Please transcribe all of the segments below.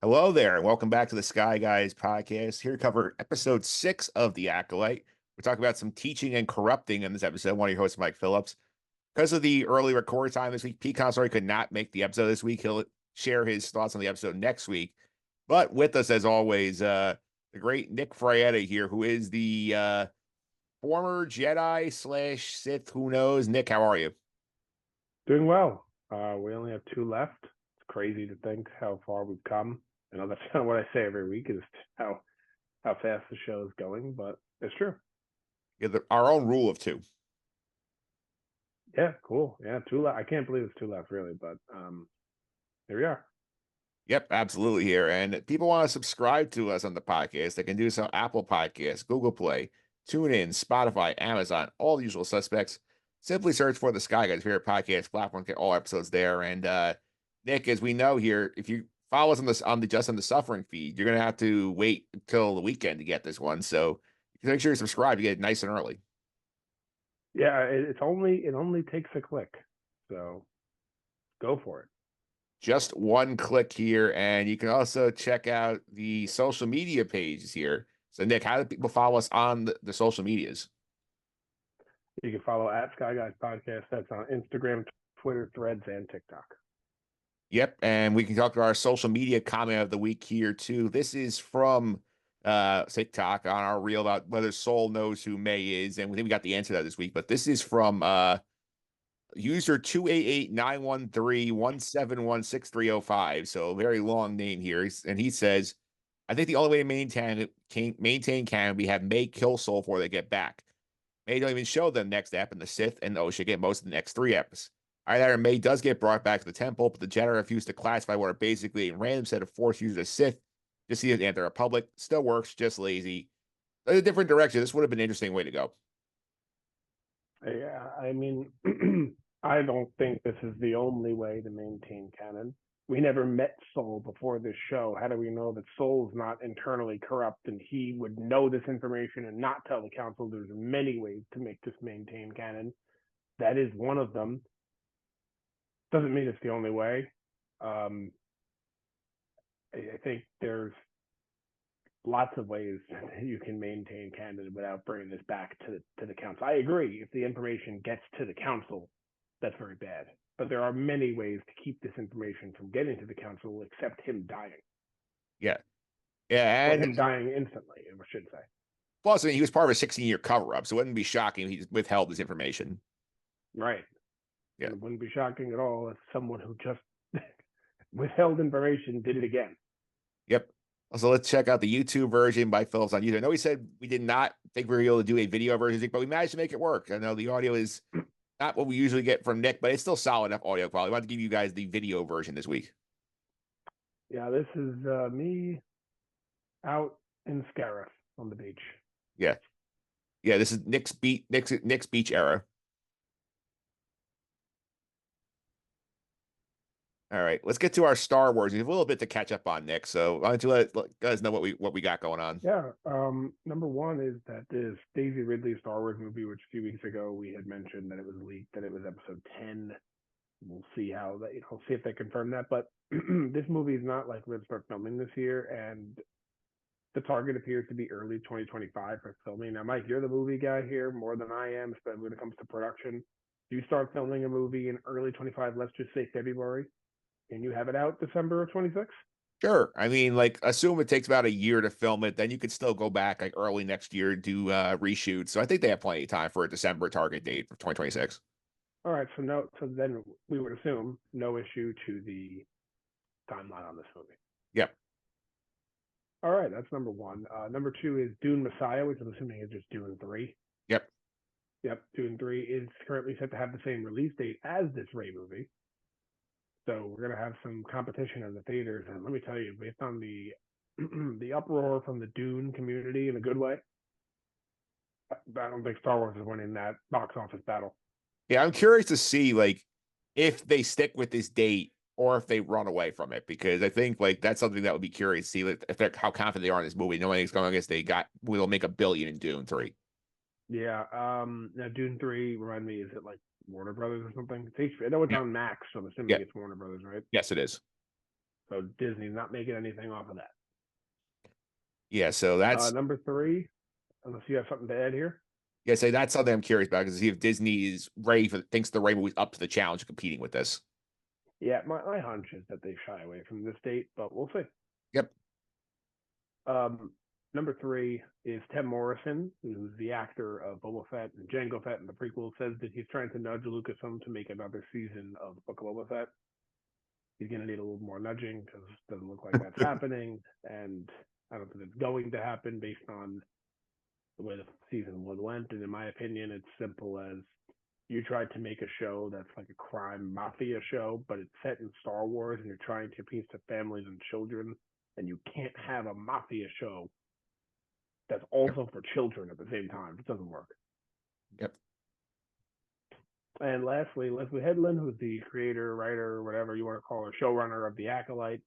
Hello there, and welcome back to the Sky Guys podcast. Here to cover episode 6 of The Acolyte. We're talking about some teaching and corrupting in this episode. One of your hosts, Mike Phillips. Because of the early record time this week, Pete Consadori could not make the episode this week. He'll share his thoughts on the episode next week. But with us, as always, the great Nick Fraietta here, who is the former Jedi slash Sith, who knows. Nick, how are you? Doing well. We only have two left. It's crazy to think how far we've come. I know that's kind of what I say every week is how fast the show is going, but it's true. Yeah, our own rule of two. Yeah, cool. Yeah, two left. I can't believe it's two left, really, but here we are. Yep, absolutely here. And people want to subscribe to us on the podcast. They can do so on Apple Podcasts, Google Play, TuneIn, Spotify, Amazon, all the usual suspects. Simply search for the Sky Guys favorite podcast platform, get all episodes there. And Nick, as we know here, if you follow us on the Just on the Suffering feed, you're gonna have to wait until the weekend to get this one. So make sure you subscribe to get it nice and early. Yeah, it only takes a click, so go for it. Just one click here, and you can also check out the social media pages here. So, Nick, how do people follow us on the social medias? You can follow at Sky Guys Podcast. That's on Instagram, Twitter, Threads, and TikTok. Yep, and we can talk to our social media comment of the week here too. This is from TikTok on our reel about whether Soul knows who May is, and we think we got the answer to that this week. But this is from user 288-913-171-6305. So a very long name here. And he says, I think the only way to maintain canon, we have May kill Soul before they get back. May don't even show them next ep, and the Sith and Osha get most of the next three eps. Either May does get brought back to the temple, but the Jedi refuse to classify what are basically a random set of Force users as Sith. Just see it enter Republic. Still works, just lazy. A different direction. This would have been an interesting way to go. Yeah, I mean, I don't think this is the only way to maintain canon. We never met Soul before this show. How do we know that Soul's not internally corrupt and he would know this information and not tell the council? There's many ways to make this maintain canon. That is one of them. Doesn't mean it's the only way. I think there's lots of ways you can maintain canon without bringing this back to the council. I agree. If the information gets to the council, that's very bad. But there are many ways to keep this information from getting to the council, except him dying. Yeah. Yeah. Well, And him dying instantly, I should say. plus, I mean, he was part of a 16-year cover up, so it wouldn't be shocking if he withheld this information. Right. Yeah. And it wouldn't be shocking at all if someone who just withheld information did it again. Yep. So let's check out the YouTube version by Phillips on YouTube. I know we said we did not think we were able to do a video version, but we managed to make it work. I know the audio is not what we usually get from Nick, but it's still solid enough audio quality. I want to give you guys the video version this week. Yeah, this is me out in Scarif on the beach. Yeah. Yeah, this is Nick's beach era. All right, let's get to our Star Wars. We have a little bit to catch up on, Nick. So why don't you let guys know what we got going on? Yeah. Number one is that this Daisy Ridley Star Wars movie, which a few weeks ago we had mentioned that it was leaked, that it was episode 10. We'll see how that, see if they confirm that. But this movie is not like we're going to start filming this year, and the target appears to be early 2025 for filming. Now, Mike, you're the movie guy here more than I am, especially when it comes to production. Do you start filming a movie in early 25? Let's just say February. Can you have it out December of 26? Sure. I mean, like, assume it takes about a year to film it, then you could still go back like early next year and do reshoots. So I think they have plenty of time for a December target date for 2026. All right, so then we would assume no issue to the timeline on this movie. Yep. All right, that's number one. Number two is Dune Messiah, which I'm assuming is just Dune 3. Yep. Yep, Dune 3 is currently set to have the same release date as this Rey movie. So we're gonna have some competition in the theaters, and let me tell you, based on the the uproar from the Dune community in a good way, I don't think Star Wars is winning that box office battle. Yeah, I'm curious to see like if they stick with this date or if they run away from it, because I think like that's something that would be curious to see like, if they're how confident they are in this movie, knowing it's going against will make $1 billion in Dune 3. Yeah. Now Dune 3, remind me, is it like Warner Brothers or something? It's HBO. I know it's Yeah. on Max, so I'm assuming Yeah. it's Warner Brothers, right? Yes, it is. So Disney's not making anything off of that. Yeah, so that's Number 3, unless you have something to add here. yeah, so that's something I'm curious about because see if Disney is ready for thinks the right movie's up to the challenge of competing with this. Yeah, my hunch is that they shy away from this date, but we'll see. Yep. Number 3 is Tim Morrison, who's the actor of Boba Fett and Jango Fett in the prequel, says that he's trying to nudge Lucasfilm to make another season of Book of Boba Fett. He's going to need a little more nudging because it doesn't look like that's happening, and I don't think it's going to happen based on the way the season 1 went. And in my opinion, it's simple as you tried to make a show that's like a crime mafia show, but it's set in Star Wars, and you're trying to appease to families and children, and you can't have a mafia show that's also for children at the same time. It doesn't work. Yep. And lastly, Leslie Headland, who's the creator, writer, whatever you want to call her, showrunner of The Acolyte,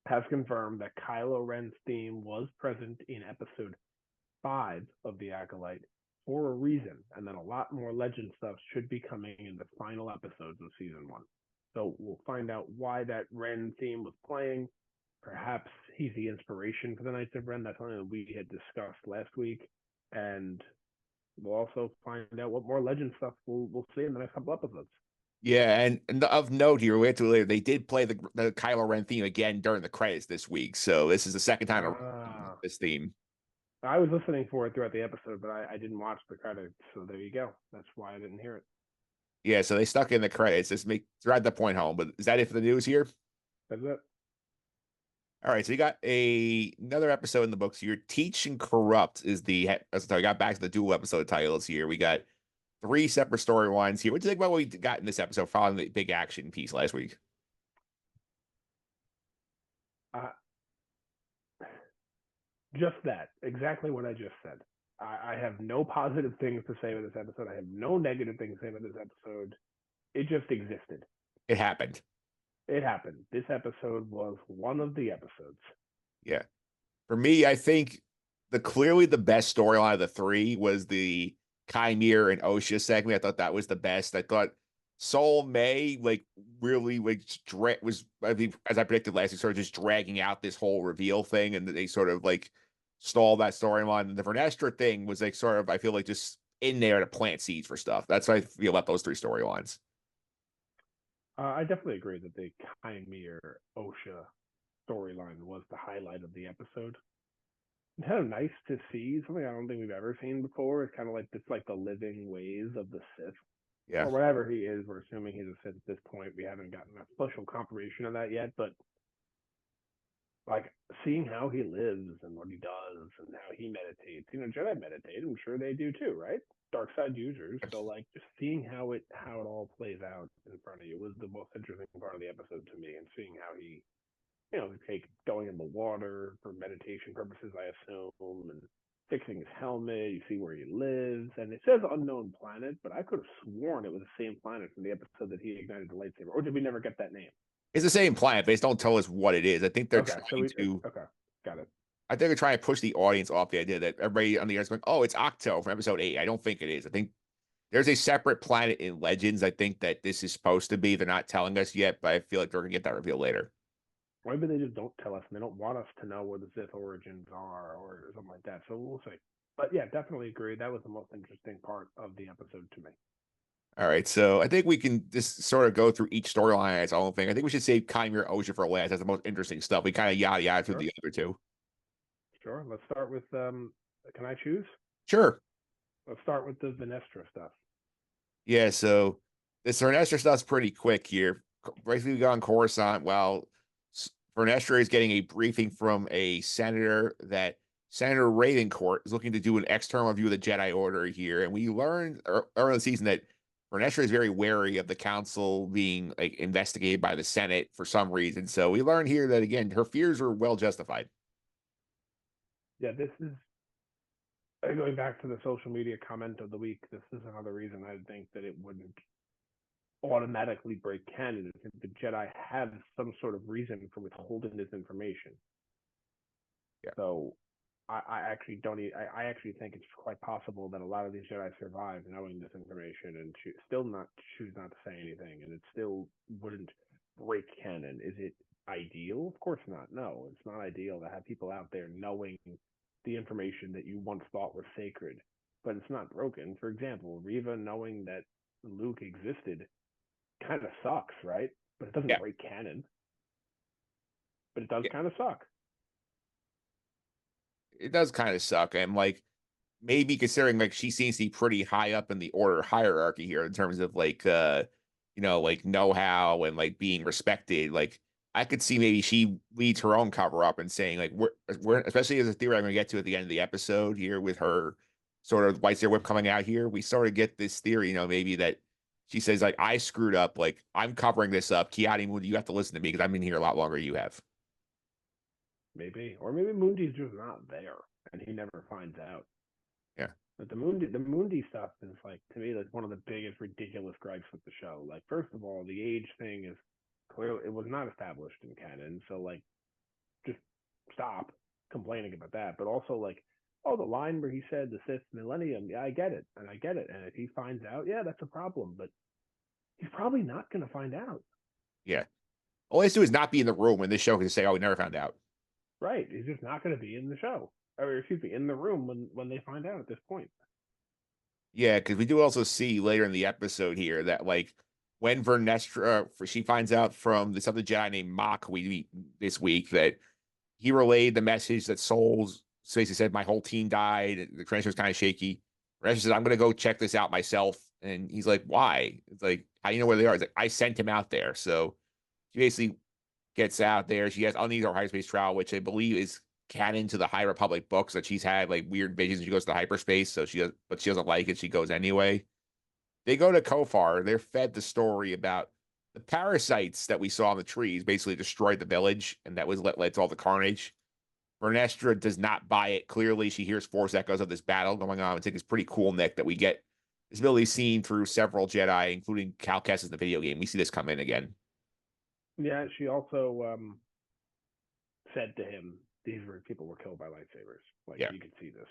has confirmed that Kylo Ren's theme was present in episode 5 of The Acolyte for a reason, and then a lot more legend stuff should be coming in the final episodes of season 1. So we'll find out why that Ren theme was playing. Perhaps he's the inspiration for the Knights of Ren. That's something that we had discussed last week, and we'll also find out what more legend stuff we'll see in the next couple episodes. Yeah, and of note here, we have to later, they did play the Kylo Ren theme again during the credits this week. So this is the second time this theme. I was listening for it throughout the episode, but I didn't watch the credits. So there you go. That's why I didn't hear it. Yeah, so they stuck in the credits. Just drive the point home. But is that it for the news here? That's it. All right, so you got another episode in the books here. Teach and Corrupt is we got back to the dual episode titles here. We got 3 separate storylines here. What do you think about what we got in this episode following the big action piece last week? Just that. Exactly what I just said. I have no positive things to say about this episode. I have no negative things to say about this episode. It just existed. It happened. It happened. This episode was one of the episodes. Yeah. For me, I think clearly the best storyline of the 3 was the Qimir and Osha segment. I thought that was the best. I thought Soul May really was I think as I predicted last week, sort of just dragging out this whole reveal thing, and they sort of stalled that storyline. And the Vernestra thing was sort of I feel like just in there to plant seeds for stuff. That's what I feel about those 3 storylines. I definitely agree that the Qimir Osha storyline was the highlight of the episode. It's kind of nice to see something I don't think we've ever seen before. It's kind of like the living ways of the Sith. Yeah. Or whatever he is. We're assuming he's a Sith at this point. We haven't gotten a special confirmation of that yet, but seeing how he lives and what he does and how he meditates. Jedi meditate. I'm sure they do too, right? Dark side users. So just seeing how it all plays out in front of you was the most interesting part of the episode to me, and seeing how he going in the water for meditation purposes, I assume, and fixing his helmet. You see where he lives, and it says unknown planet, but I could have sworn it was the same planet from the episode that he ignited the lightsaber. Or did we never get that name? It's the same planet. They just don't tell us what it is. I think they're okay, trying to. Okay, got it. I think they're trying to push the audience off the idea that everybody on the earth is going, "Oh, it's Octo from episode 8." I don't think it is. I think there's a separate planet in Legends. I think that this is supposed to be. They're not telling us yet, but I feel like they're going to get that reveal later. Maybe they just don't tell us, and they don't want us to know where the Sith origins are or something like that. So we'll see. But yeah, definitely agree. That was the most interesting part of the episode to me. All right, so I think we can just sort of go through each storyline as its own thing. I think we should save Qimir Osha for last. That's the most interesting stuff. We kind of yada through the other 2. Sure. Let's start with. Can I choose? Sure. Let's start with the Vernestra stuff. Yeah, so this Vernestra stuff's pretty quick here. Basically, we got on Coruscant while Vernestra is getting a briefing from a senator that Senator Ravencourt is looking to do an external review of the Jedi Order here. And we learned early in the season that Vernestra is very wary of the council being investigated by the Senate for some reason. So we learned here that, again, her fears are well justified. Yeah, this is going back to the social media comment of the week. This is another reason I think that it wouldn't automatically break canon if the Jedi have some sort of reason for withholding this information. Yeah. So I actually don't. I actually think it's quite possible that a lot of these Jedi survive knowing this information and choose not to say anything, and it still wouldn't break canon. Is it ideal? Of course not. No, it's not ideal to have people out there knowing the information that you once thought was sacred, but it's not broken. For example, Riva knowing that Luke existed kind of sucks, right? But it doesn't Yeah. break canon. But it does Yeah. kind of suck. It does kind of suck. And like maybe considering like she seems to be pretty high up in the order hierarchy here in terms of like like know-how and like being respected. Like I could see maybe she leads her own cover up and saying like we're especially as a theory I'm gonna get to at the end of the episode here with her sort of white whip coming out here. We sort of get this theory, maybe that she says like I screwed up, like I'm covering this up. Kiadi Moon, you have to listen to me because I've been here a lot longer than you have. Maybe, or maybe Mundi's just not there, and he never finds out. Yeah. But the Mundi stuff is like to me like one of the biggest ridiculous gripes with the show. Like, first of all, the age thing is clearly it was not established in canon, so like just stop complaining about that. But also like, oh, the line where he said the fifth millennium, yeah, I get it, and I get it. And if he finds out, yeah, that's a problem. But he's probably not going to find out. Yeah. All he has to do is not be in the room when this show can say, "Oh, we never found out." Right? He's just not going to be in the show, or excuse me, in the room when they find out at this point. Yeah, because we do also see later in the episode here that like when Vernestra she finds out from this other Jedi named Mock we meet this week that he relayed the message that Souls basically said my whole team died. The transfer was kind of shaky. Vernestra says, "I'm gonna go check this out myself," and he's like, "Why?" It's like, "How do you know where they are?" It's like, "I sent him out there." So she basically gets out there. She has uneasy or hyperspace trial, which I believe is canon to the High Republic books that she's had like weird visions when she goes to hyperspace. So she does, but she doesn't like it. She goes anyway. They go to Kofar. They're fed the story about the parasites that we saw in the trees basically destroyed the village, and that was led to all the carnage. Vernestra does not buy it. Clearly, she hears force echoes of this battle going on. I think it's pretty cool, Nick, that we get this ability seen through several Jedi, including Cal Kestis in the video game. We see this come in again. Yeah, she also said to him, "These people were killed by lightsabers. Like Yeah, you can see this."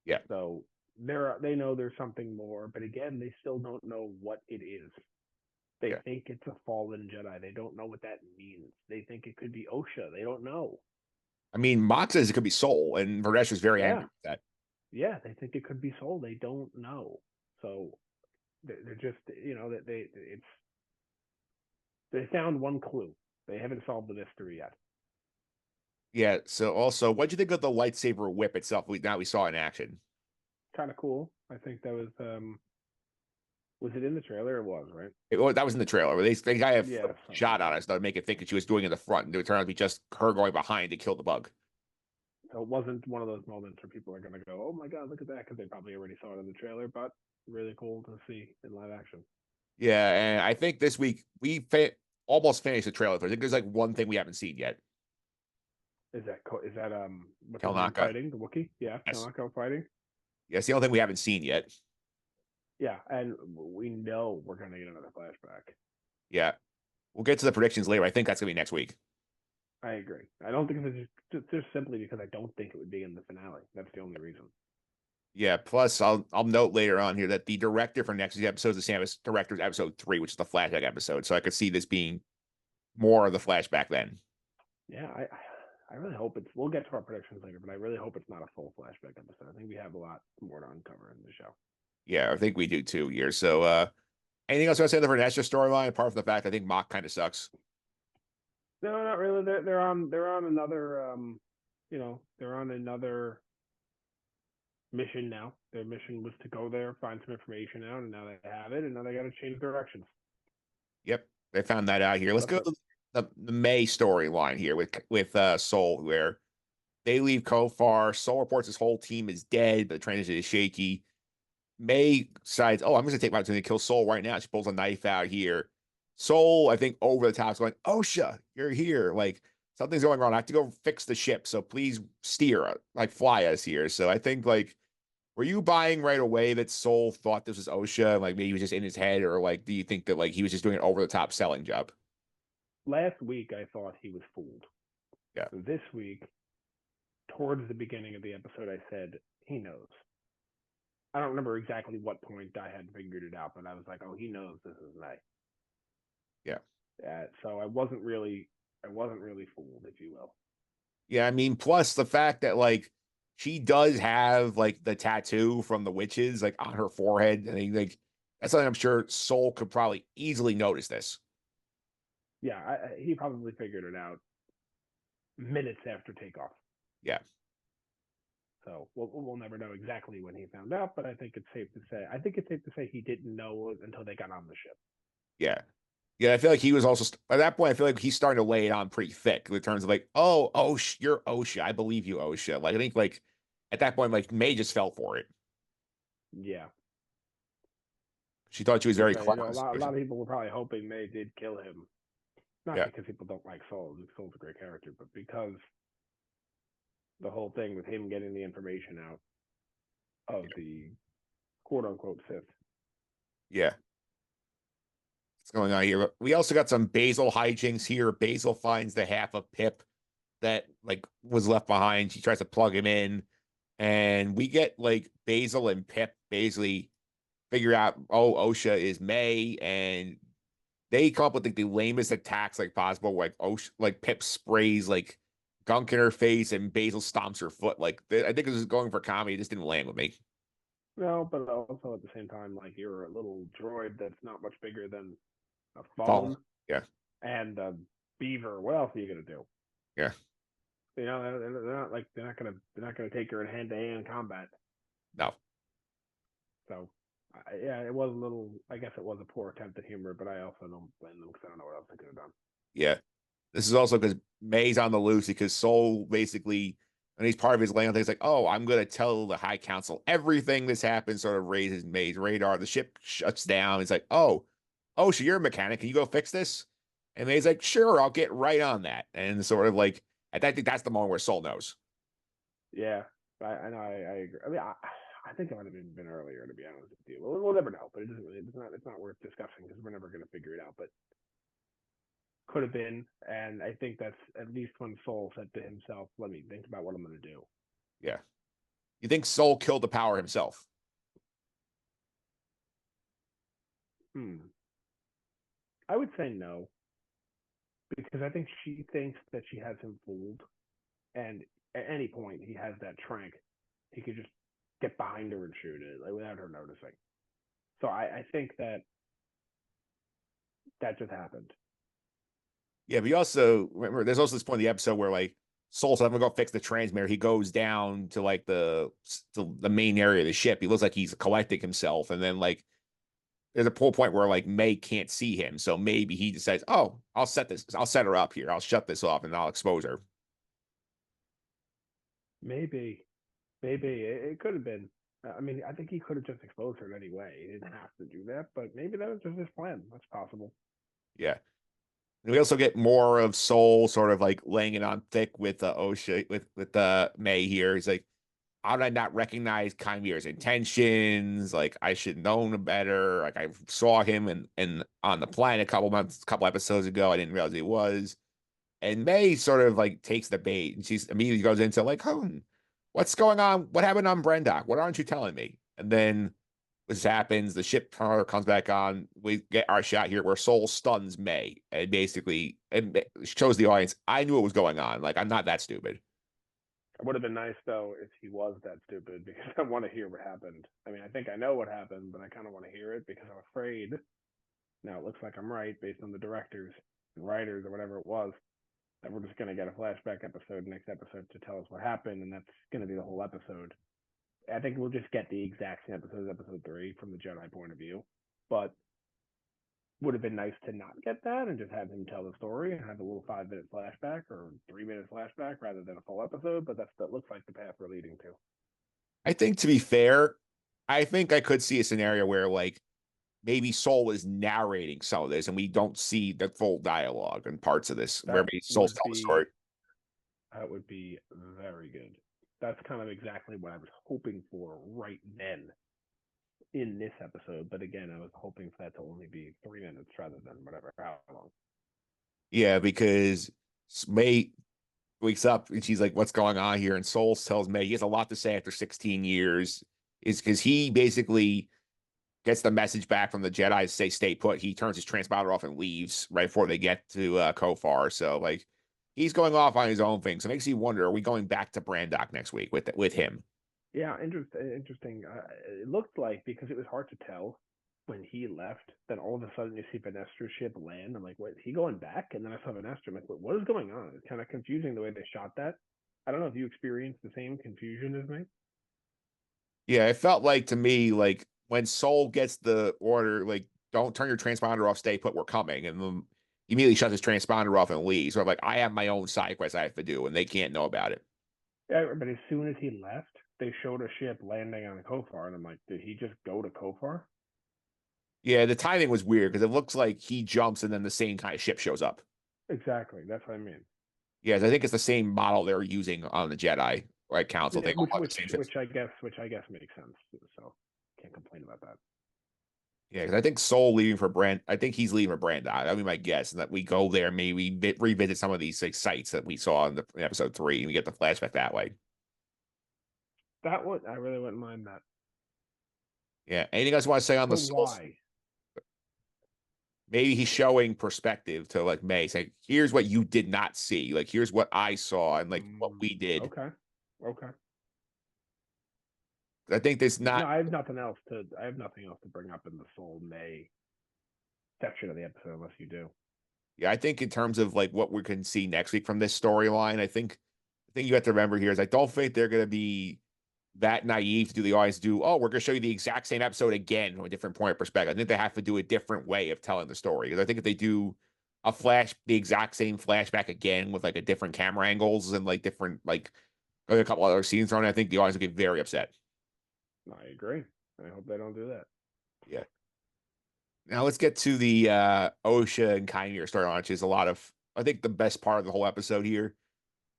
yeah, So they know there's something more, but again, they still don't know what it is. They yeah. think it's a fallen Jedi. They don't know what that means. They think it could be Osha. They don't know. I mean, Mock says it could be Soul, and Vernestra's very Yeah, angry with that. yeah, they think it could be Soul. They don't know. So they're just that they found one clue. They haven't solved the mystery yet. Yeah. So also, what do you think of the lightsaber whip itself? We saw in action. Kind of cool. I think that was it in the trailer? It was, right? That was in the trailer. Where they got a Yeah, something shot like on that. us to make it think that she was doing it in the front, and it turned out to be just her going behind to kill the bug. So it wasn't one of those moments where people are going to go, "Oh my god, look at that," because they probably already saw it in the trailer. But really cool to see in live action. Yeah, and I think this week almost finished the trailer. I think there's like one thing we haven't seen yet. Is that what's his name Kelnaka. fighting the Wookiee? Yeah, Yes. Kanako fighting. Yeah, it's the only thing we haven't seen yet. Yeah, and we know we're going to get another flashback. Yeah. We'll get to the predictions later. I think that's gonna be next week. I agree. I don't think it's just simply because I don't think it would be in the finale. That's the only reason. Yeah. Plus, I'll note later on here that the director for next week's episode is the same as director's episode 3, which is the flashback episode. So I could see this being more of the flashback then. Yeah, I really hope it's. We'll get to our predictions later, but I really hope it's not a full flashback episode. I think we have a lot more to uncover in the show. Yeah, I think we do too here. So anything else you want to say on the Vernestra storyline, apart from the fact I think Mock kind of sucks? No, not really. They're on another they're on another mission now. Their mission was to go there, find some information out, and now they have it, and now they got to change directions. Yep, they found that out here. So Let's that's go it. to the May storyline here with Soul, where they leave Kofar. Soul reports his whole team is dead, but the transition is shaky. May decides, oh, I'm just gonna take my opportunity to kill Soul right now. She pulls a knife out here. Soul, I think, over the top is going, Osha, you're here. Like something's going wrong. I have to go fix the ship. So please steer, like fly us here. So I think like, were you buying right away that Soul thought this was Osha? Like maybe he was just in his head, or like, do you think that like he was just doing an over the top selling job? Last week, I thought he was fooled. Yeah. This week, towards the beginning of the episode, I said he knows. I don't remember exactly what point I had figured it out, but I was like, "Oh, he knows this is May." Yeah. So I wasn't really. I wasn't really fooled, if you will. Yeah, I mean, plus the fact that like she does have like the tattoo from the witches like on her forehead, and like that's something I'm sure Soul could probably easily notice this. Yeah, he probably figured it out minutes after takeoff. Yeah, So we'll never know exactly when he found out, but I think it's safe to say he didn't know until they got on the ship. yeah, yeah. I feel like he was also at that point. I feel like he's starting to lay it on pretty thick in terms of like, oh, you're Osha. I believe you, Osha. Like I think like at that point, like May just fell for it. Yeah. She thought she was To be very fair, clever. a lot of people were probably hoping May did kill him. Not Yeah, because people don't like Soul. Soul's a great character, but because the whole thing with him getting the information out of the quote unquote Sith. yeah. What's going on here? We also got some Basil hijinks here. Basil finds the half of Pip that like was left behind. She tries to plug him in, and we get like Basil and Pip basically figure out, oh, Osha is May, and they come up with like the lamest attacks like possible. Like Osha, like Pip sprays like gunk in her face, and Basil stomps her foot. Like I think this is going for comedy. It just didn't land with me. No, but also at the same time, like you're a little droid that's not much bigger than a Phone. phone Yeah, and a beaver. What else are you gonna do? yeah, You know, they're not gonna take her in hand to hand combat. no, So yeah, it was a little. I guess it was a poor attempt at humor, but I also don't blame them because I don't know what else they could have done. yeah. This is also because May's on the loose because Soul basically, and he's part of his land, he's like, oh, I'm going to tell the High Council everything this happened, sort of raises May's radar. The ship shuts down. He's like, oh, so you're a mechanic. Can you go fix this? And May's like, sure, I'll get right on that. And sort of like, I think that's the moment where Soul knows. Yeah, I know. I agree. I mean, I think it might have been earlier, to be honest with you. We'll never know, but it doesn't really. It's not worth discussing because we're never going to figure it out. But could have been, and I think that's at least when Soul said to himself, "Let me think about what I'm going to do." Yeah. You think Soul killed the power himself? Hmm. I would say no because I think she thinks that she has him fooled, and at any point he has that trank, he could just get behind her and shoot it like without her noticing. So I think that just happened. Yeah, but you also remember there's also this point in the episode where like Soul said, I'm gonna go fix the transmitter. He goes down to like the main area of the ship. He looks like he's collecting himself, and then like there's a point where like May can't see him, so maybe he decides, oh, I'll set her up here. I'll shut this off, and I'll expose her. Maybe, maybe it could have been. I mean, I think he could have just exposed her in any way. He didn't have to do that, but maybe that was just his plan. That's possible. Yeah. And we also get more of Soul sort of like laying it on thick with Osha with May here. He's like, how did I not recognize Qimir's intentions? Like I should have known better. Like I saw him and on the planet a couple episodes ago. I didn't realize he was. And May sort of like takes the bait and she's immediately goes into like, what's going on? What happened on Brendock? What aren't you telling me? And then this happens, the ship comes back on. We get our shot here where Soul stuns May and basically it shows the audience, I knew what was going on. Like I'm not that stupid. It would have been nice though if he was that stupid because I want to hear what happened. I mean, I think I know what happened, but I kind of want to hear it because I'm afraid. Now it looks like I'm right based on the directors and writers or whatever it was that we're just going to get a flashback episode next episode to tell us what happened, and that's going to be the whole episode. I think we'll just get the exact same episode as episode 3 from the Jedi point of view, but would have been nice to not get that and just have him tell the story and have a little 5 minute flashback or 3 minute flashback rather than a full episode. But that looks like the path we're leading to. I think to be fair, I think I could see a scenario where like maybe Soul is narrating some of this and we don't see the full dialogue and parts of this where That maybe Soul's would telling the story. be that would be very good. That's kind of exactly what I was hoping for right then in this episode. But again, I was hoping for that to only be 3 minutes rather than whatever how long. Yeah, because May wakes up and she's like, what's going on here? And Soul tells May he has a lot to say after 16 years, is because he basically gets the message back from the Jedi to say stay put. He turns his transponder off and leaves right before they get to Kofar. So like he's going off on his own thing. So it makes you wonder: are we going back to Brandock next week with him? Yeah, interesting. It looked like because it was hard to tell when he left, then all of a sudden you see Vernestra's ship land. I'm like, what? Is he going back? And then I saw Vernestra. I'm like, what is going on? It's kind of confusing the way they shot that. I don't know if you experienced the same confusion as me. Yeah, it felt like to me like when Soul gets the order, like don't turn your transponder off, stay put, we're coming, and then he immediately shuts his transponder off and leaves. So I'm like, I have my own side quest I have to do, and they can't know about it. Yeah, but as soon as he left, they showed a ship landing on Kofar, and I'm like, did he just go to Kofar? Yeah, the timing was weird because it looks like he jumps and then the same kind of ship shows up. Exactly. That's what I mean. Yes, I think it's the same model they're using on the Jedi right Council. They all Which have the which same ships. which I guess makes sense. So can't complain about that. Yeah, because I think Soul leaving for Brand. I think he's leaving for Brand. That'd be my guess, and that we go there, maybe revisit some of these like sites that we saw in episode 3, and we get the flashback that way. That one I really wouldn't mind that. Yeah. Anything else you want to say on the But Souls? why? Maybe he's showing perspective to like May, saying, "Here's what you did not see. Like here's what I saw, and like what we did." Okay. Okay. I think there's No, not. I have nothing else to. I have nothing else to bring up in the Soul May section of the episode, unless you do. Yeah, I think in terms of like what we can see next week from this storyline, I think the thing you have to remember here is I don't think they're going to be that naive to do the always do. Oh, we're going to show you the exact same episode again from a different point of perspective. I think they have to do a different way of telling the story because I think if they do the exact same flashback again with like a different camera angles and like different like a couple other scenes thrown, I think the audience will get very upset. I agree. I hope they don't do that. Yeah. Now let's get to the Osha and Qimir storyline, which is a lot of I think the best part of the whole episode here.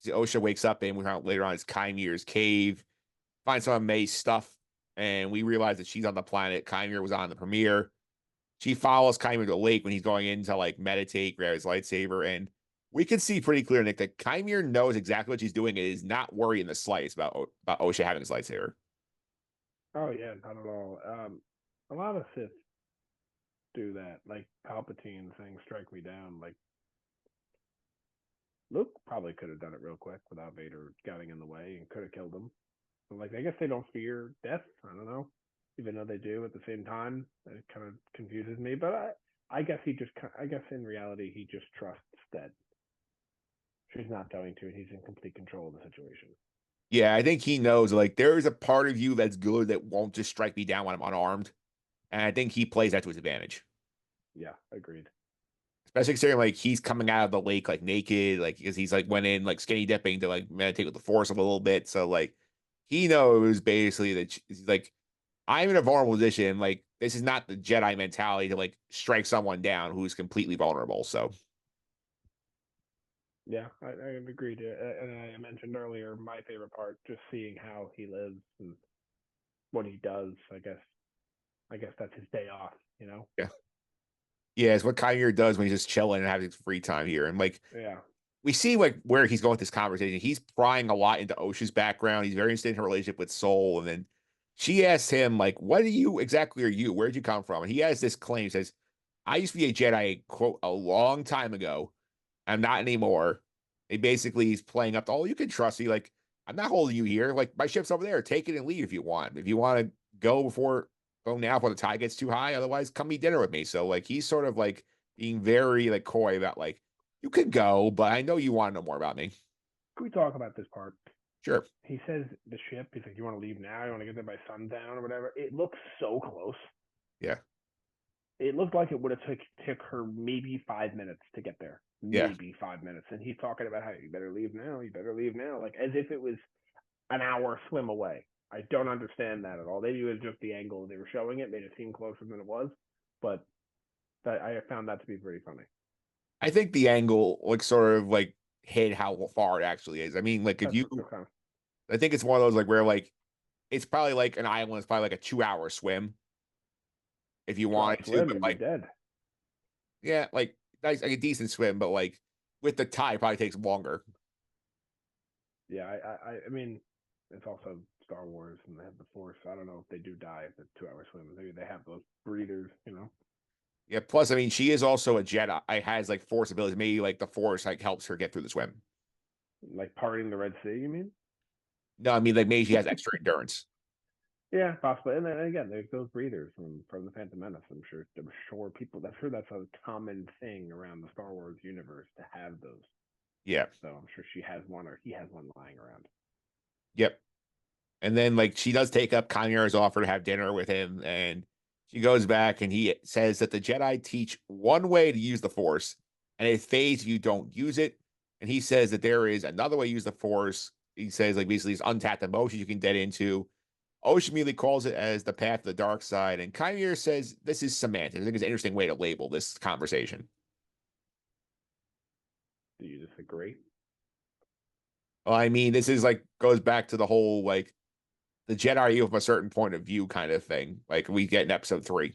Osha wakes up and we found out later on it's Kymir's cave, finds some of May's stuff, and we realize that she's on the planet. Qimir was on the premiere. She follows Qimir to the lake when he's going in to like meditate, grab his lightsaber, and we can see pretty clear, Nick, that Qimir knows exactly what she's doing and is not worried in the slightest about Osha having his lightsaber. Oh yeah, not at all. A lot of Sith do that, like Palpatine saying "Strike me down." Like Luke probably could have done it real quick without Vader getting in the way and could have killed him. But like I guess they don't fear death. I don't know, even though they do at the same time. It kind of confuses me. But I guess I guess in reality he just trusts that she's not going to, and he's in complete control of the situation. Yeah, I think he knows like there is a part of you that's good that won't just strike me down when I'm unarmed. And I think he plays that to his advantage. Yeah, agreed. Especially considering like he's coming out of the lake like naked, like because he's like went in like skinny dipping to like meditate with the force a little bit. So like he knows basically that he's like I'm in a vulnerable position. Like this is not the Jedi mentality to like strike someone down who's completely vulnerable. So Yeah, I agreed. And I mentioned earlier my favorite part, just seeing how he lives and what he does. I guess that's his day off. You know. yeah, yeah, it's what Qimir does when he's just chilling and having free time here. And like Yeah. we see like where he's going with this conversation. He's prying a lot into Osha's background. He's very interested in her relationship with Soul. And then she asks him, like, what are you exactly are you? Where'd you come from? And he has this claim, he says, I used to be a Jedi, quote, a long time ago. I'm not anymore. He basically he's playing up to, oh, you can trust me. Like, I'm not holding you here. Like, my ship's over there. Take it and leave if you want. If you want to go now before the tide gets too high. Otherwise, come eat dinner with me. So, like, he's sort of like being very like coy about like, you could go, but I know you want to know more about me. Can we talk about this part? Sure. He says the ship. He's like, "You want to leave now? You want to get there by sundown or whatever?" It looks so close. Yeah. It looked like it would have took her maybe 5 minutes to get there. Yeah. Maybe 5 minutes, and he's talking about how you better leave now. You better leave now, like as if it was an hour swim away. I don't understand that at all. Maybe it was just the angle they were showing it made it seem closer than it was, but that I found that to be pretty funny. I think the angle like sort of like hid how far it actually is. I mean, like if That's you okay. I think it's one of those like where like it's probably like an island, it's probably like a 2 hour swim if you 2 hour wanted to, swim, but you'd be like dead. yeah, like nice like a decent swim, but like with the tide probably takes longer. Yeah, I mean, it's also Star Wars and they have the Force. I don't know if they do die if it's 2 hour swims. Maybe they have those breathers. Yeah. Plus, I mean, she is also a Jedi. Has like Force abilities. Maybe like the Force like helps her get through the swim. Like parting the Red Sea, you mean? No, I mean like maybe she has extra endurance. Yeah, possibly. And then again, there's those breathers from the Phantom Menace. I'm sure people. I'm sure that's a common thing around the Star Wars universe to have those. Yeah. So I'm sure she has one or he has one lying around. Yep. And then like she does take up Kymir's offer to have dinner with him, and she goes back and he says that the Jedi teach one way to use the Force, and it fades if you don't use it. And he says that there is another way to use the Force. He says like basically these untapped emotions you can get into. Osha immediately calls it as the path to the dark side, and Qimir says this is semantics. I think it's an interesting way to label this conversation. Do you disagree? Well, I mean, this is like goes back to the whole like the Jedi are evil from a certain point of view kind of thing, like we get in episode 3.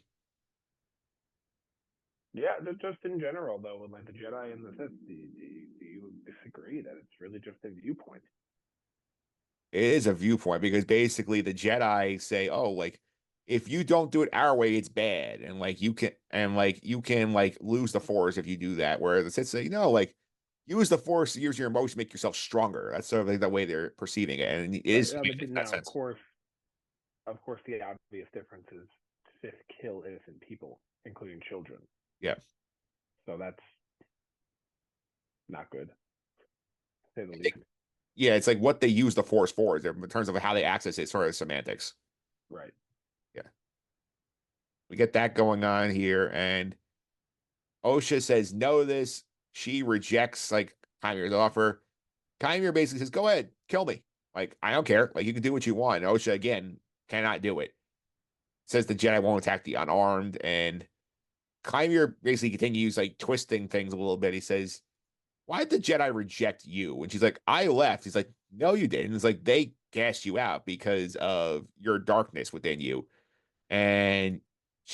Yeah, just in general though, with like the Jedi and the Sith, do you disagree that it's really just a viewpoint? It is a viewpoint because basically the Jedi say, "Oh, like if you don't do it our way, it's bad, and you can like lose the Force if you do that." Where the Sith say, "No, like use the Force, use your emotion, make yourself stronger." That's sort of like the way they're perceiving it, and it Right. is Yeah, but in that now, sense. of course, the obvious difference is Sith kill innocent people, including children. Yeah, So that's not good, to say the I least. think yeah, it's like what they use the Force for, is in terms of how they access it, sort of semantics. Right. Yeah, we get that going on here, and Osha says no to this. She rejects like Kymir's offer. Qimir basically says, "Go ahead, kill me. Like I don't care. Like you can do what you want." And Osha again cannot do it. Says the Jedi won't attack the unarmed, and Qimir basically continues like twisting things a little bit. He says, "Why did the Jedi reject you?" And she's like, "I left." He's like, "No, you didn't." It's like they cast you out because of your darkness within you, and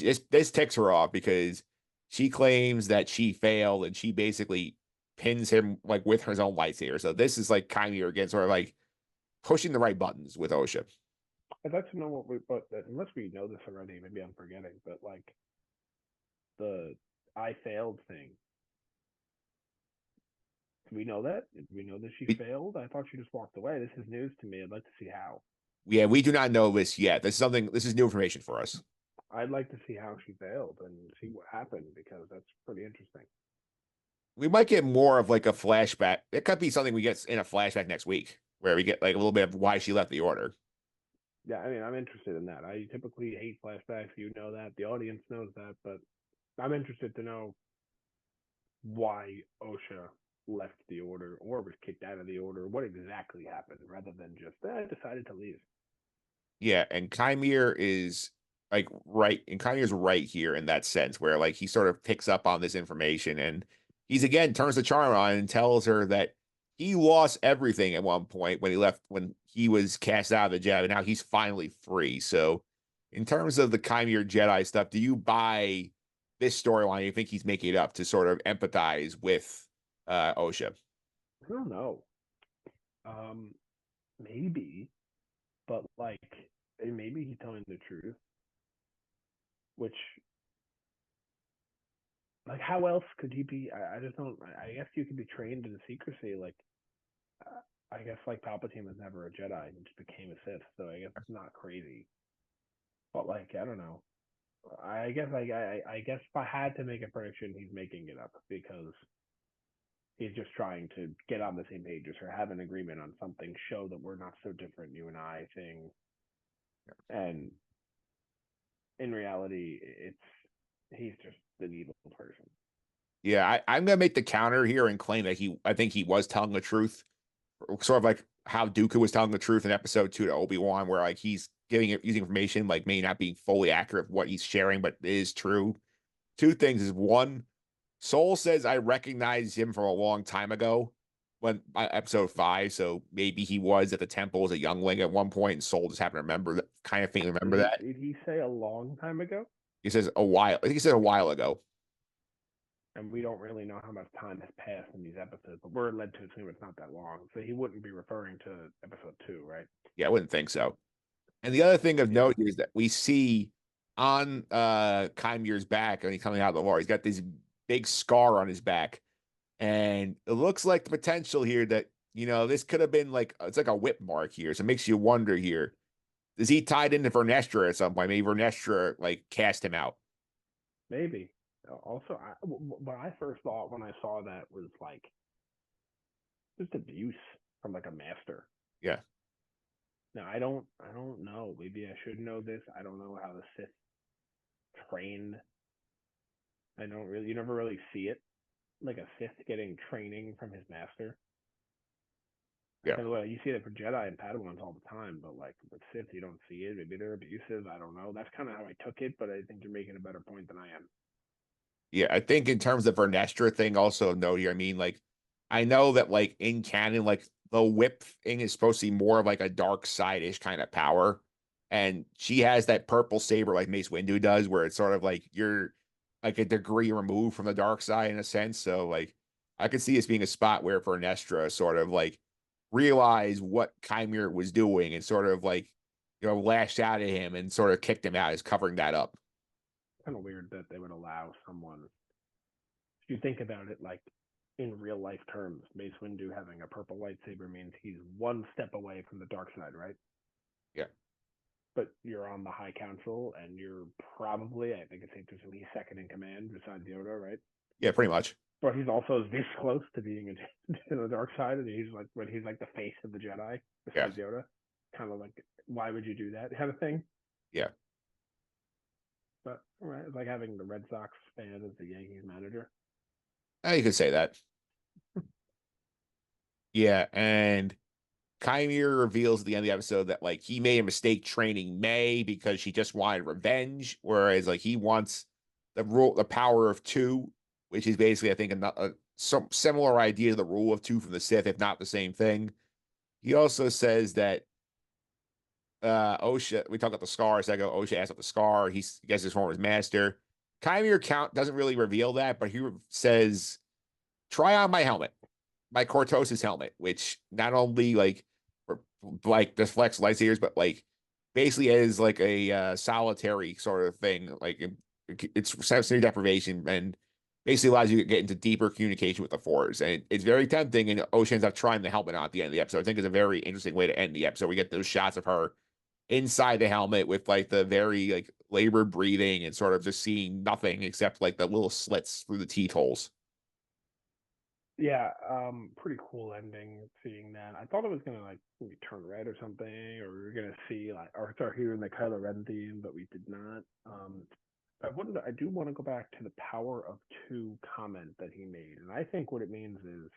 this ticks her off because she claims that she failed, and she basically pins him like with her own lightsaber. So this is like Qimir again, sort of like pushing the right buttons with Osha. I'd like to know but unless we know this already, maybe I'm forgetting, but like the I failed thing. Do we know that? Did we know that she failed? I thought she just walked away. This is news to me. I'd like to see how. Yeah, we do not know this yet. This is new information for us. I'd like to see how she failed and see what happened because that's pretty interesting. We might get more of like a flashback. It could be something we get in a flashback next week where we get like a little bit of why she left the order. Yeah, I mean, I'm interested in that. I typically hate flashbacks. You know that. The audience knows that. But I'm interested to know why Osha left the order or was kicked out of the order. What exactly happened rather than just, decided to leave. Yeah, and Qimir is like right, and Kymir's right here in that sense where like he sort of picks up on this information, and he's again turns the charm on and tells her that he lost everything at one point when he left when he was cast out of the Jedi, and now he's finally free. So in terms of the Qimir Jedi stuff, do you buy this storyline? You think he's making it up to sort of empathize with Osha? I don't know. Um, maybe, but like, maybe he's telling the truth, which, like, how else could he be? I just don't. I guess you could be trained in secrecy. Like, uh, I guess like Palpatine was never a Jedi and just became a Sith, so I guess it's not crazy. But like, I don't know. I guess if I had to make a prediction, he's making it up because he's just trying to get on the same page as her, have an agreement on something, show that we're not so different, you and I thing. And in reality, it's he's just an evil person. Yeah, I'm gonna make the counter here and claim that I think he was telling the truth, sort of like how Dooku was telling the truth in episode 2 to Obi-Wan, where like he's giving it using information like may not be fully accurate what he's sharing, but it is true. Two things is one, Soul says I recognize him from a long time ago when episode 5, so maybe he was at the temple as a youngling at one point, and Soul just happened to remember that, kind of faintly remember that. Did he say a long time ago? He says a while. I think he said a while ago. And we don't really know how much time has passed in these episodes, but we're led to assume it's not that long. So he wouldn't be referring to episode 2, right? Yeah, I wouldn't think so. And the other thing of Yeah. note is that we see on Chimir's back when he's coming out of the water. He's got this big scar on his back. And it looks like the potential here that, this could have been like it's like a whip mark here. So it makes you wonder here. Is he tied into Vernestra at some point? Maybe Vernestra like cast him out. Maybe. Also, what I first thought when I saw that was like just abuse from like a master. Yeah. Now I don't know. Maybe I should know this. I don't know how the Sith train. You never really see it like a Sith getting training from his master. Yeah. Well, you see that for Jedi and Padawans all the time, but like with Sith, you don't see it. Maybe they're abusive. I don't know. That's kind of how I took it, but I think you're making a better point than I am. Yeah. I think in terms of Vernestra thing, also note here, I mean, like, I know that like in canon, like the whip thing is supposed to be more of like a dark side-ish kind of power. And she has that purple saber like Mace Windu does, where it's sort of like you're like a degree removed from the dark side in a sense. So like I could see this being a spot where Vernestra sort of like realized what Qimir was doing and sort of like, lashed out at him and sort of kicked him out, is covering that up. Kind of weird that they would allow someone. If you think about it, like in real life terms, Mace Windu having a purple lightsaber means he's one step away from the dark side, right? Yeah. But you're on the High Council, and you're probably, I think it's safe to assume, he's second in command besides Yoda, right? Yeah, pretty much. But he's also this close to being in the dark side, and he's like the face of the Jedi besides Yoda. Kind of like, why would you do that kind of thing? Yeah. But right, it's like having the Red Sox fan as the Yankees manager. You could say that. Yeah, and Qimir reveals at the end of the episode that like he made a mistake training May because she just wanted revenge, whereas like he wants the power of two, which is basically I think some similar idea to the rule of two from the Sith, if not the same thing. He also says that Osha, we talked about the scar a second ago. Osha asked about the scar. He gets his former master. Qimir count doesn't really reveal that, but he says, "Try on my helmet, my Cortosis helmet," which not only like deflects lightsabers, but like basically is like a solitary sort of thing. Like it's sensory deprivation and basically allows you to get into deeper communication with the Force. And it's very tempting. And Osha ends up trying the helmet on at the end of the episode. I think it's a very interesting way to end the episode. We get those shots of her inside the helmet with like the very like labored breathing and sort of just seeing nothing except like the little slits through the teeth holes. Yeah, pretty cool ending seeing that. I thought it was gonna like maybe turn red or something, or we were gonna see like or start hearing the Kylo Ren theme, but we did not. I do want to go back to the power of two comment that he made, and I think what it means is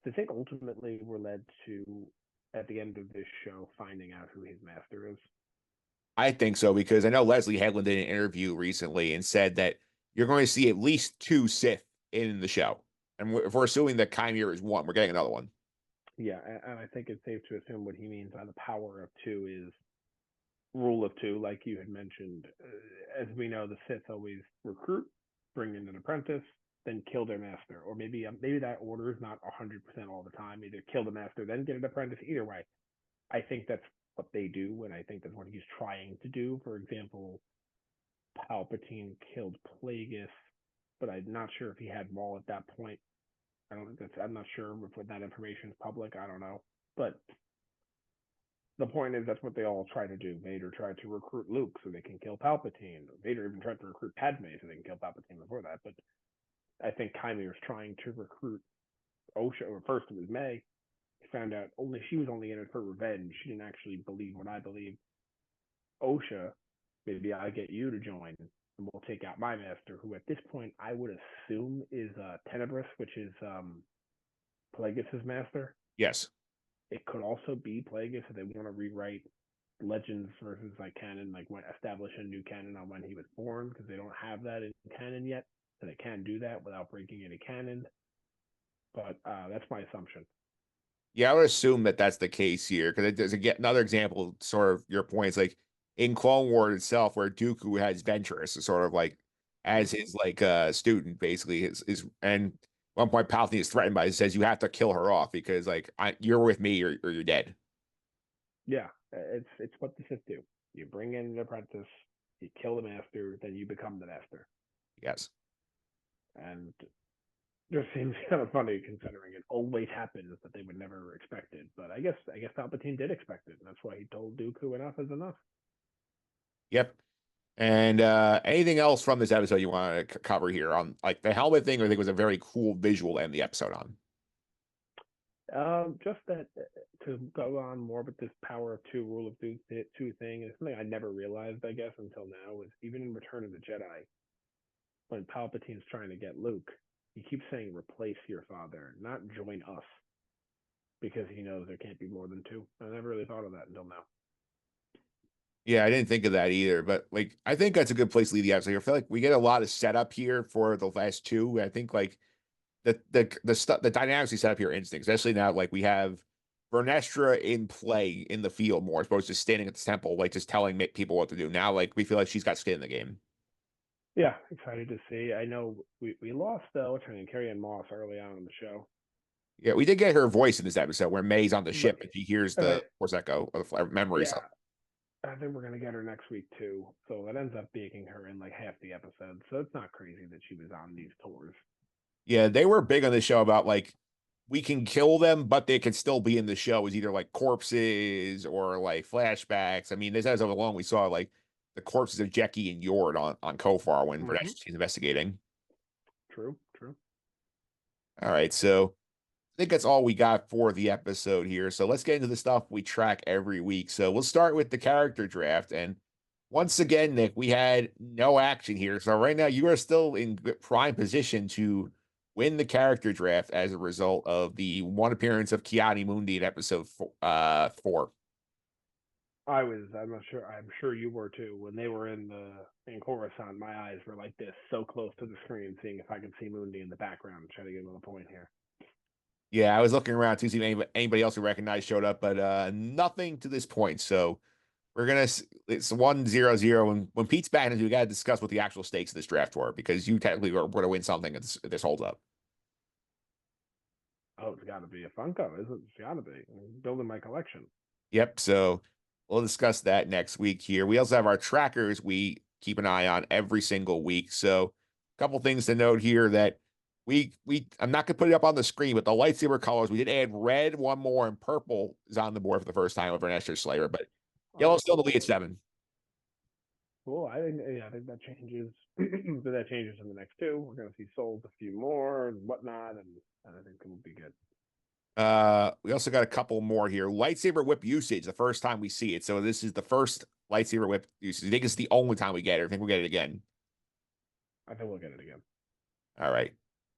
I think ultimately we're led to at the end of this show finding out who his master is. I think so because I know Leslie Headland did an interview recently and said that you're going to see at least two Sith in the show. And if we're assuming that Qimir is one, we're getting another one. Yeah, and I think it's safe to assume what he means by the power of two is rule of two, like you had mentioned. As we know, the Sith always recruit, bring in an apprentice, then kill their master. Or maybe that order is not 100% all the time. Either kill the master, then get an apprentice. Either way, I think that's what they do, and I think that's what he's trying to do. For example, Palpatine killed Plagueis, but I'm not sure if he had Maul at that point. I'm not sure if that information is public. I don't know, but the point is that's what they all try to do. Vader tried to recruit Luke so they can kill Palpatine. Vader even tried to recruit Padme so they can kill Palpatine before that. But I think Qimir is trying to recruit Osha, or first it was May. He found out she was only in it for revenge. She didn't actually believe what I believe. Osha, maybe I get you to join, and we'll take out my master, who at this point I would assume is Tenebris, which is Plagueis' master. Yes. It could also be Plagueis if they want to rewrite Legends versus like canon, like establish a new canon on when he was born, because they don't have that in canon yet, so they can do that without breaking any canon. But that's my assumption. Yeah, I would assume that that's the case here because there's another example, sort of your points, like in Clone Wars itself, where Dooku has Ventress sort of like as his like student, basically his and one point Palpatine is threatened by it, says you have to kill her off because like you're with me or you're dead. Yeah, it's what the Sith do. You bring in an apprentice, You kill the master, then you become the master. Yes. And just seems kind of funny considering it always happens that they would never expect it. But I guess Palpatine did expect it, and that's why he told Dooku enough is enough. Yep. And anything else from this episode you want to cover here on like the helmet thing? I think was a very cool visual to end the episode on. Just that to go on more with this power of two, rule of two thing is something I never realized, I guess, until now. Is even in Return of the Jedi, when Palpatine's trying to get Luke, he keeps saying replace your father, not join us, because he knows there can't be more than two. I never really thought of that until now. Yeah, I didn't think of that either, but like I think that's a good place to leave the episode. I feel like we get a lot of setup here for the last two. I think like the stuff the dynamics we set up here are interesting, especially now like we have Vernestra in play in the field more, as opposed to standing at the temple, like just telling people what to do. Now, like we feel like she's got skin in the game. Yeah, excited to see. I know we lost what's her name, Carrie Ann Moss early on in the show. Yeah, we did get her voice in this episode where May's on the But ship and she hears and the Force echo of the memories. yeah, I think we're gonna get her next week too. So that ends up being her in like half the episode. So it's not crazy that she was on these tours. Yeah, they were big on the show about like we can kill them, but they can still be in the show as either like corpses or like flashbacks. I mean, this episode alone, we saw like the corpses of Jackie and Yord on Kofar when Mm-hmm. she's investigating. True, true. All right, so I think that's all we got for the episode here. So let's get into the stuff we track every week. So we'll start with the character draft. And once again, Nick, we had no action here. So right now you are still in prime position to win the character draft as a result of the one appearance of Ki-Adi-Mundi in episode 4. I'm not sure. I'm sure you were too. When they were in Coruscant, my eyes were like this, so close to the screen, seeing if I could see Mundi in the background, try to get another point here. Yeah, I was looking around to see if anybody else we recognized showed up, but nothing to this point. So we're gonna it's 1-0-0. When Pete's back, we got to discuss what the actual stakes of this draft were because you technically are going to win something if this holds up. Oh, it's got to be a Funko, isn't it? It's got to be. I'm building my collection. Yep. So we'll discuss that next week here. We also have our trackers we keep an eye on every single week. So a couple things to note here that we I'm not gonna put it up on the screen, but the lightsaber colors we did add red, one more, and purple is on the board for the first time over Vernestra Slayer, but yellow still the lead at 7. Cool. I think that changes. That changes in the next two. We're gonna see souls a few more and whatnot, and I think it will be good. We also got a couple more here. Lightsaber whip usage, the first time we see it. So this is the first lightsaber whip usage. I think it's the only time we get it. I think we'll get it again. I think we'll get it again. All right.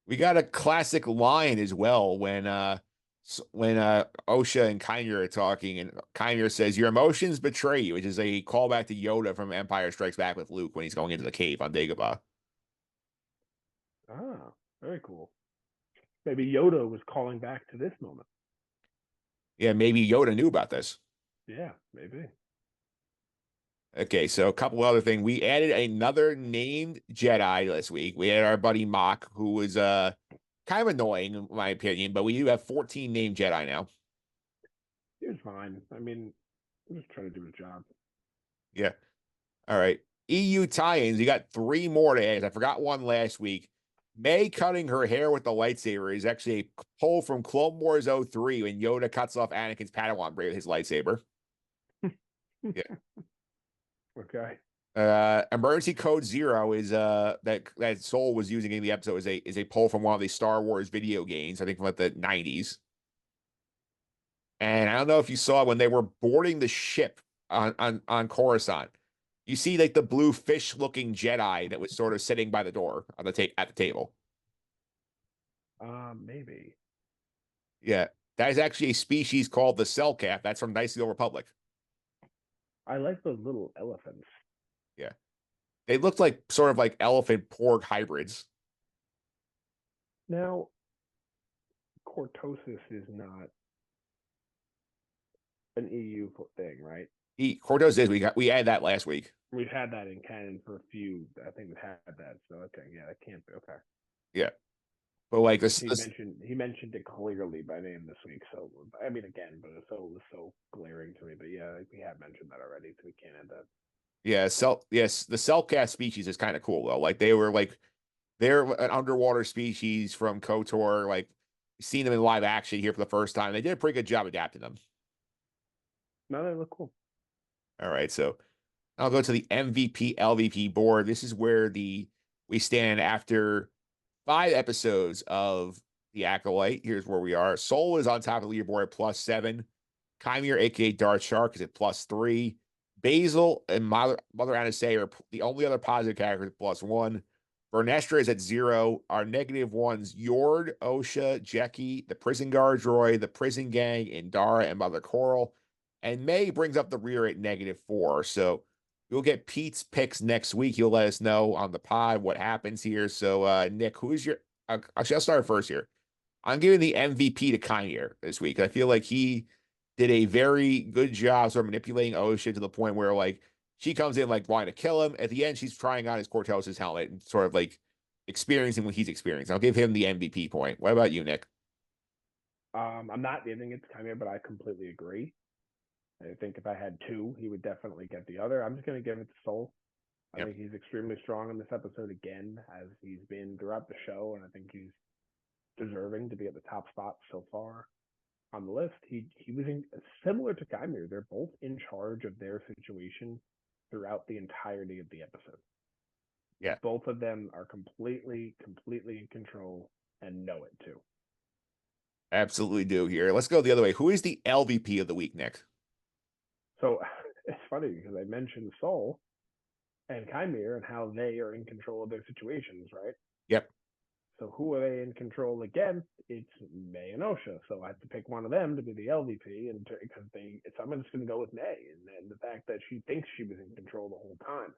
We got a classic line as well when Osha and Qimir are talking, and Qimir says, "Your emotions betray you," which is a callback to Yoda from Empire Strikes Back with Luke when he's going into the cave on Dagobah. Ah, very cool. Maybe Yoda was calling back to this moment. Yeah, maybe Yoda knew about this. Yeah, maybe. Okay, so a couple other things. We added another named Jedi this week. We had our buddy Mock, who was kind of annoying in my opinion, but we do have 14 named Jedi now. He was fine. I mean, I'm just trying to do his job. Yeah. All right. EU tie-ins. You got 3 more to add. I forgot one last week. May cutting her hair with the lightsaber is actually a pull from Clone Wars 03 when Yoda cuts off Anakin's Padawan braid with his lightsaber. Yeah. Okay. Emergency Code Zero is that Soul was using in the episode is a pull from one of the Star Wars video games, I think from like the 90s. And I don't know if you saw when they were boarding the ship on Coruscant. You see like the blue fish looking Jedi that was sort of sitting by the door on the at the table. Maybe. Yeah. That is actually a species called the Cellcap. That's from Knights of the Old Republic. I like those little elephants. Yeah. They looked like sort of like elephant porg hybrids. Now, cortosis is not an EU thing, right? Cortos is we had that last week. We've had that in canon for a few. I think we've had that. So okay, yeah, that can't be okay. Yeah. But like this, he mentioned it clearly by name this week. So I mean, again, but it was so glaring to me. But yeah, we have mentioned that already, so we can't add that. Yeah, yes, the Selcast species is kind of cool though. Like they're an underwater species from KOTOR. Like seeing them in live action here for the first time. They did a pretty good job adapting them. No, they look cool. All right, so I'll go to the MVP LVP board. This is where we stand after 5 episodes of the Acolyte. Here's where we are. Soul is on top of the leaderboard at +7. Qimir, aka Darth Shark, is at +3. Basil and Mother Anase are the only other positive characters at +1. Vernestra is at 0. Our negative ones, Yord, Osha, Jeki, the prison guard Roy, the prison gang, Indara, and Mother Coral. And May brings up the rear at -4. So we'll get Pete's picks next week. He'll let us know on the pod what happens here. So, Nick, who is your? Actually, I'll start first here. I'm giving the MVP to Qimir this week. I feel like he did a very good job sort of manipulating Osha to the point where like she comes in like wanting to kill him. At the end, she's trying on his Cortez's helmet and sort of like experiencing what he's experiencing. I'll give him the MVP point. What about you, Nick? I'm not giving it to Qimir, but I completely agree. I think if I had two, he would definitely get the other. I'm just going to give it to Soul. I Yep. think he's extremely strong in this episode again, as he's been throughout the show, and I think he's deserving to be at the top spot so far on the list. He was similar to Qimir. They're both in charge of their situation throughout the entirety of the episode. Yeah, Both of them are completely in control and know it too. absolutely do here. Let's go the other way. Who is the LVP of the week, Nick? So it's funny because I mentioned Soul and Qimir and how they are in control of their situations, right? Yep. So who are they in control against? It's May and Osha. So I have to pick one of them to be the LVP, and because I'm just going to go with May, and the fact that she thinks she was in control the whole time.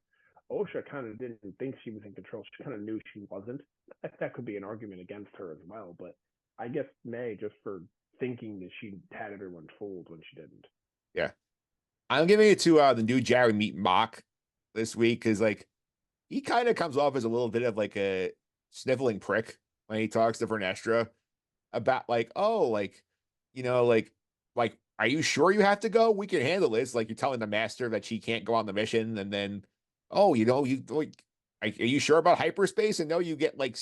Osha kind of didn't think she was in control. She kind of knew she wasn't. That could be an argument against her as well, but I guess May just for thinking that she had everyone fooled when she didn't. Yeah. I'm giving it to the new Jerry Meet Mock this week because like he kind of comes off as a little bit of like a sniveling prick when he talks to Vernestra about like, oh, like, like, are you sure you have to go? We can handle this. Like you're telling the master that she can't go on the mission, and then, oh, you like, are you sure about hyperspace? And no, you get like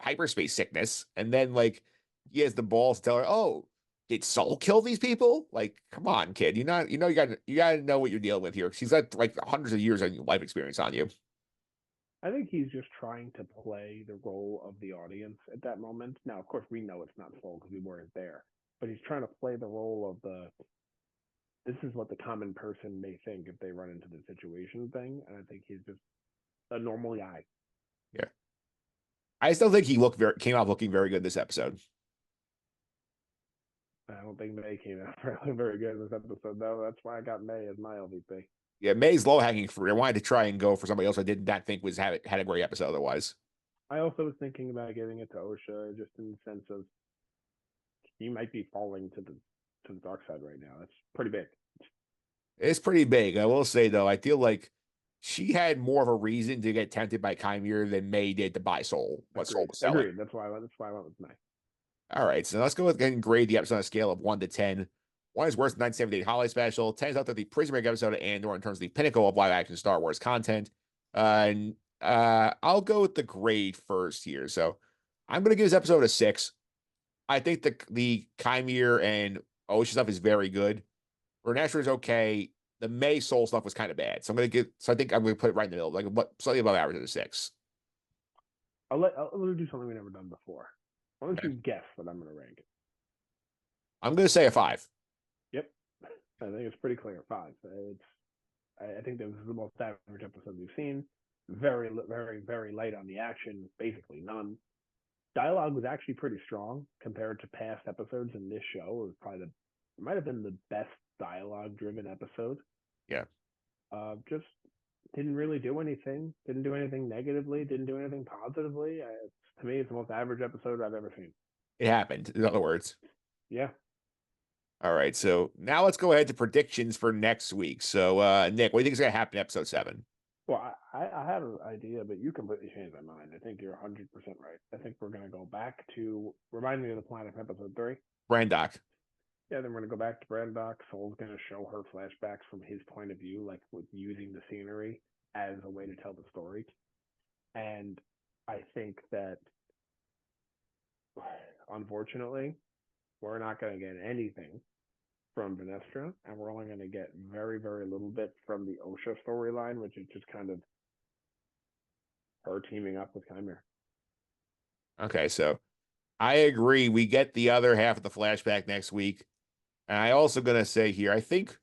hyperspace sickness, and then like he has the balls to tell her, oh, did Soul kill these people? Like, come on, kid, you gotta know what you're dealing with here. She's got like hundreds of years of life experience on you. I think he's just trying to play the role of the audience at that moment. Now, of course, we know it's not full because we weren't there, but he's trying to play the role of this is what the common person may think if they run into the situation thing. And I think he's just a normal guy. Yeah, I still think he came out looking very good this episode. I don't think May came out very good in this episode, though. That's why I got May as my LVP. Yeah, May's low hanging fruit. I wanted to try and go for somebody else I did not think had a great episode otherwise. I also was thinking about giving it to Osha, just in the sense of he might be falling to the dark side right now. That's pretty big. It's pretty big. I will say though, I feel like she had more of a reason to get tempted by Qimir than May did to buy Soul, what Soul was selling. Agreed. That's why I went with May. All right, so let's go with and grade the episode on a scale of 1 to 10. 1 is worse than 1978 Holiday Special. 10 is out there the Prison Break episode of Andor in terms of the pinnacle of live action Star Wars content. And I'll go with the grade first here. So I'm going to give this episode a 6. I think the Qimir and Osha stuff is very good. Vernestra is okay. The May Soul stuff was kind of bad. So I think I'm going to put it right in the middle, like slightly above average at a 6. I'll do something we've never done before. Why don't you guess what I'm going to rank it? I'm going to say a 5. Yep. I think it's pretty clear. 5. I think this is the most average episode we've seen. Very, very light on the action. Basically none. Dialogue was actually pretty strong compared to past episodes in this show. It might have been the best dialogue-driven episode. Yeah. Just didn't really do anything. Didn't do anything negatively. Didn't do anything positively. To me, it's the most average episode I've ever seen. It happened, in other words. Yeah. All right, so now let's go ahead to predictions for next week. So, Nick, what do you think is going to happen in episode 7? Well, I had an idea, but you completely changed my mind. I think you're 100% right. I think we're going to go back to remind me of the planet from episode 3. Brandok. Yeah, then we're gonna go back to Brandok. Soul's gonna show her flashbacks from his point of view, like with using the scenery as a way to tell the story. And I think that, unfortunately, we're not gonna get anything from Vernestra, and we're only gonna get very, very little bit from the Osha storyline, which is just kind of her teaming up with Qimir. Okay, so I agree. We get the other half of the flashback next week. And I also gonna say here, I think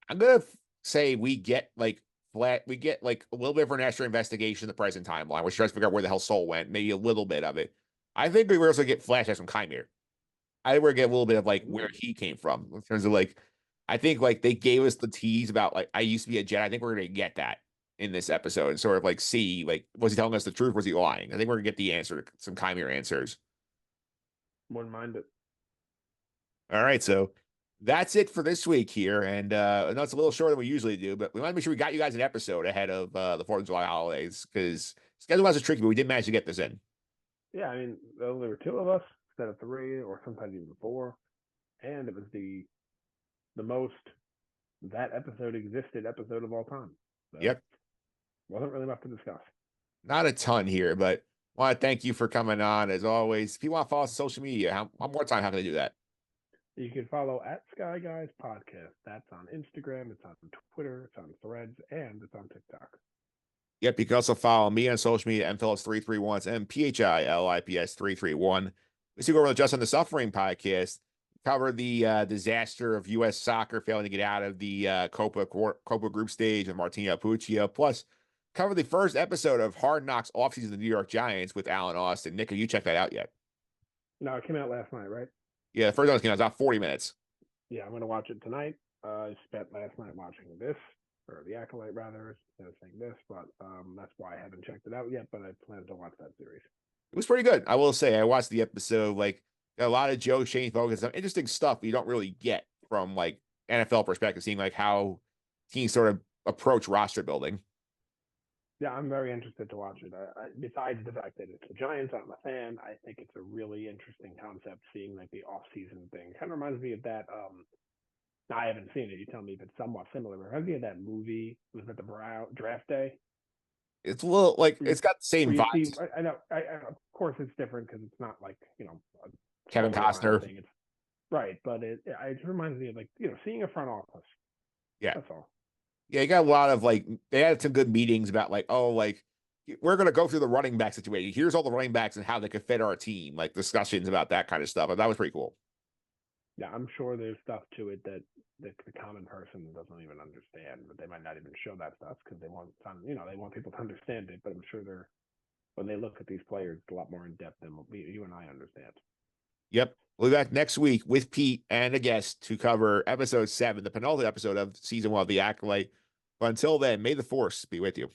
I'm gonna say we get like a little bit of an extra investigation in the present timeline, which tries to figure out where the hell Soul went, maybe a little bit of it. I think we also get flashbacks from Qimir. I think we're gonna get a little bit of like where he came from in terms of like I think like they gave us the tease about like I used to be a Jedi. I think we're gonna get that in this episode and sort of like see like was he telling us the truth? Was he lying? I think we're gonna get the answer to some Qimir answers. Wouldn't mind it. All right, so that's it for this week here. And I know it's a little shorter than we usually do, but we want to make sure we got you guys an episode ahead of the 4th of July holidays because schedule was tricky, but we did manage to get this in. Yeah, I mean, there only were two of us instead of three, or sometimes even four, and it was the most that episode existed episode of all time. So Yep. wasn't really much to discuss. Not a ton here, but I want to thank you for coming on as always. If you want to follow us on social media, one more time, how can they do that? You can follow at Sky Guys Podcast. That's on Instagram, it's on Twitter, it's on Threads, and it's on TikTok. Yep, you can also follow me on social media, mphillips331, it's MPHILIPS331. We see go over the Just on the Suffering podcast, cover the disaster of U.S. soccer failing to get out of the Copa group stage with Martino Puccio, plus cover the first episode of Hard Knocks offseason of the New York Giants with Alan Austin. Nick, have you checked that out yet? No, it came out last night, right? Yeah, the first one came out, about 40 minutes. Yeah, I'm going to watch it tonight. I spent last night watching this, or the Acolyte rather, instead of saying this, but that's why I haven't checked it out yet, but I plan to watch that series. It was pretty good. I will say, I watched the episode, like, got a lot of Joe Shane focus, some interesting stuff you don't really get from, like, NFL perspective, seeing, like, how teams sort of approach roster building. Yeah, I'm very interested to watch it. Besides the fact that it's the Giants, I'm a fan. I think it's a really interesting concept, seeing like the off-season thing. Kind of reminds me of that. I haven't seen it. You tell me if it's somewhat similar. But reminds me of that movie. Was it the Draft Day? It's a little like it's got the same vibes. I know. Of course, it's different because it's not like Kevin Costner thing. It's right, but it reminds me of like seeing a front office. Yeah, that's all. Yeah, you got a lot of like they had some good meetings about like, oh, like we're gonna go through the running back situation. Here's all the running backs and how they could fit our team, like discussions about that kind of stuff. And that was pretty cool. Yeah, I'm sure there's stuff to it that the common person doesn't even understand, but they might not even show that stuff because they want they want people to understand it. But I'm sure when they look at these players, it's a lot more in depth than you and I understand. Yep. We'll be back next week with Pete and a guest to cover episode 7, the penultimate episode of season 1 of The Acolyte. But until then, may the force be with you.